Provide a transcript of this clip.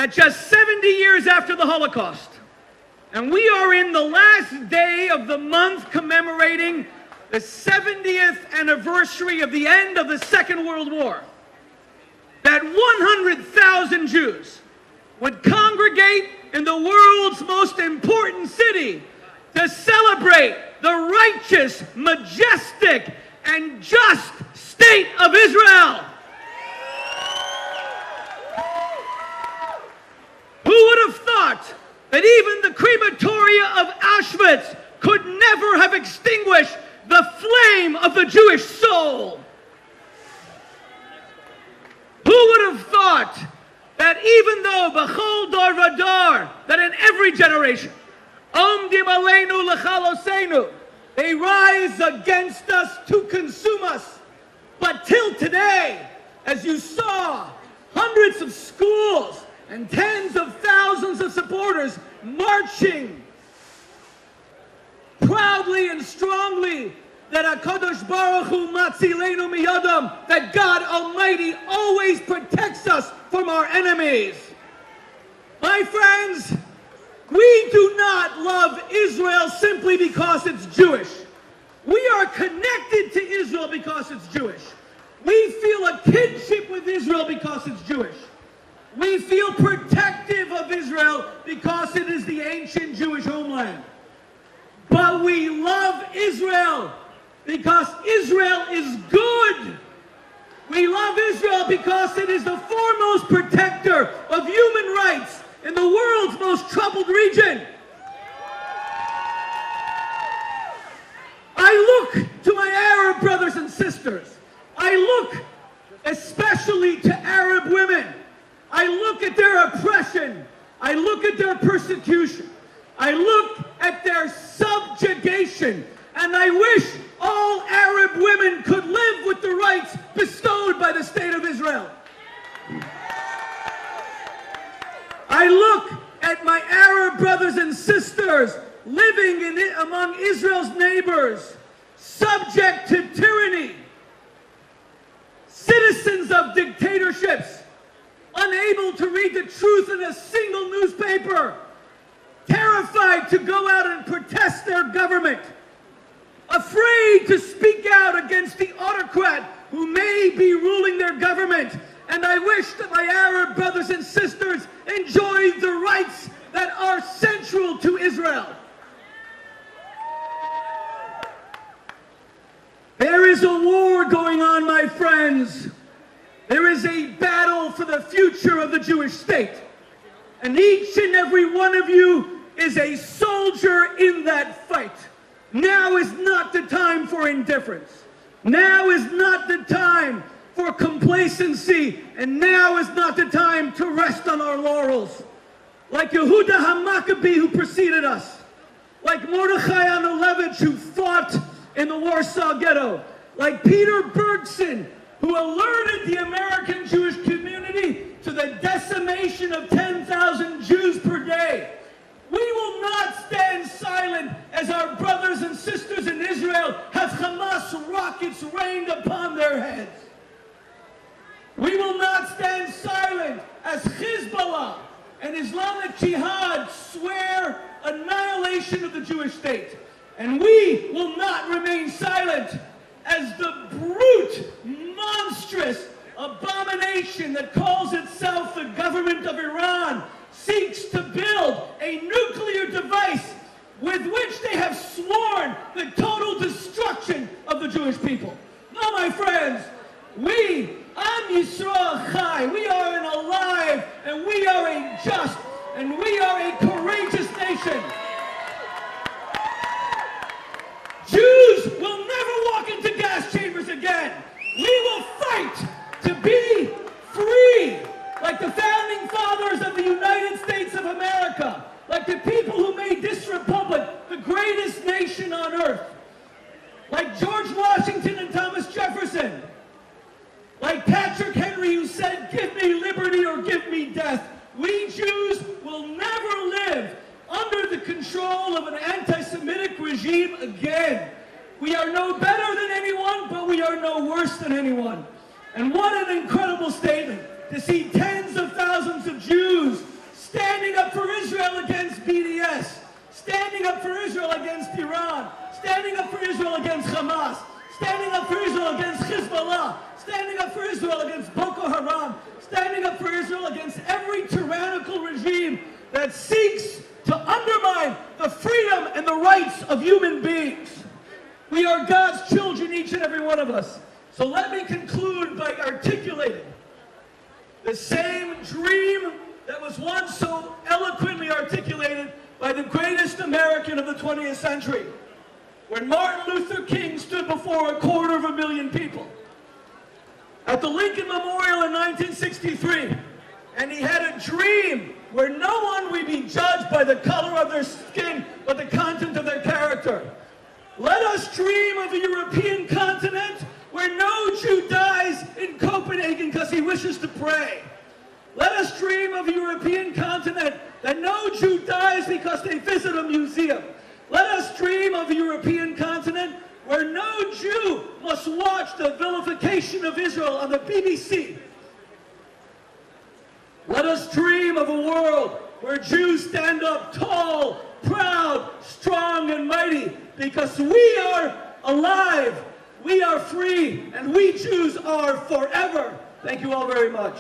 that just 70 years after the Holocaust, and we are in the last day of the month commemorating the 70th anniversary of the end of the Second World War, that 100,000 Jews would congregate in the world's most important city to celebrate the righteous, majestic, and just state of Israel. Who would have thought that even the crematoria of Auschwitz could never have extinguished the flame of the Jewish soul? Who would have thought that even though b'chol dor v'dor, that in every generation, omdim aleinu l'chalosenu, they rise against us to consume us, but till today, as you saw, hundreds of schools and tens of thousands of supporters marching proudly and strongly that HaKadosh Baruch Hu matzilenu miyadam, that God Almighty always protects us from our enemies. My friends, we do not love Israel simply because it's Jewish. We are connected to Israel because it's Jewish. We feel a kinship with Israel because it's Jewish. We feel protective of Israel because it is the ancient Jewish homeland. But we love Israel because Israel is good. We love Israel because it is the foremost protector of human rights in the world's most troubled region. I look to my Arab brothers and sisters. I look especially to Arab women. I look at their oppression. I look at their persecution. I look at their subjugation. And I wish all Arab women could live with the rights bestowed by the state of Israel. I look at my Arab brothers and sisters living among Israel's neighbors, subject to tyranny, citizens of dictatorships, unable to read the truth in a single newspaper, terrified to go out and protest their government, afraid to speak out against the autocrat who may be ruling their government. And I wish that my Arab brothers and sisters enjoyed the rights that are central to Israel. There is a war going on, my friends. There is a battle for the future of the Jewish state. And each and every one of you is a soldier in that fight. Now is not the time for indifference. Now is not the time for complacency. And now is not the time to rest on our laurels. Like Yehuda HaMaccabee who preceded us. Like Mordechai Anolovich who fought in the Warsaw Ghetto. Like Peter Bergson who alerted the American Jewish community to the decimation of 10,000 Jews per day. We will not stand silent as our brothers and sisters in Israel have Hamas rockets rained upon their heads. We will not stand silent as Hezbollah and Islamic Jihad swear annihilation of the Jewish state. And we will not remain silent as the brute, monstrous abomination that calls itself the government of Iran seeks to build a nuclear device with which they have sworn the total destruction of the Jewish people. No, my friends, we, Am Yisrael Chai, we are an alive, and we are a just, and we are a courageous nation. Jews will never walk into gas chambers again. We will fight to be free, like the founding fathers of the United States of America, like the people who made this republic the greatest nation on earth, like George Washington and Thomas Jefferson, like Patrick Henry who said, "Give me liberty or give me death." We Jews will never live under the control of an anti-Semitic regime again. We are no better than anyone, but we are no worse than anyone. And what an incredible statement to see tens of thousands of Jews standing up for Israel against BDS, standing up for Israel against Iran, standing up for Israel against Hamas, standing up for Israel against Hezbollah, standing up for Israel against Boko Haram, standing up for Israel against every tyrannical regime that seeks to undermine the freedom and the rights of human beings. We are God's children, each and every one of us. So let me conclude by articulating the same dream that was once so eloquently articulated by the greatest American of the 20th century, when Martin Luther King stood before 250,000 people at the Lincoln Memorial in 1963, and he had a dream where no one would be judged by the color of their skin, but the content of their character. Let us dream of a European continent where no Jew dies in Copenhagen because he wishes to pray. Let us dream of a European continent that no Jew dies because they visit a museum. Let us dream of a European continent where no Jew must watch the vilification of Israel on the BBC. Let us dream of a world where Jews stand up tall, proud, strong, and mighty, because we are alive, we are free, and we Jews are forever. Thank you all very much.